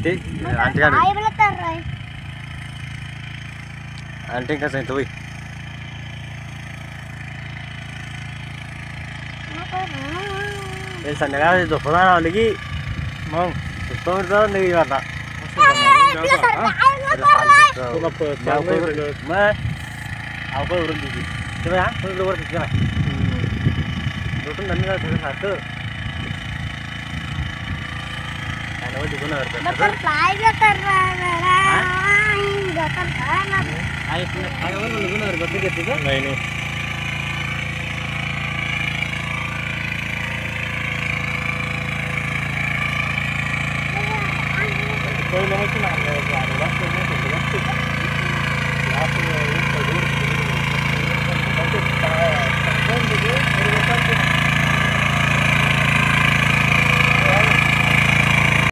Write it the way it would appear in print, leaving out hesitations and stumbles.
ते आंटी काढ आई मला तर रे आंटी कसं आहे तुम्ही ते संध्याकाळी झोपून आली की मग झोपून नाही आता मग अवघड उडून दिली ते बाय हा वर तिथे बाय झोपून धंदे सगळं सारखं काय नवं टिकून बटरफ्लाय कर नाही नाही कोई नमस्ते ना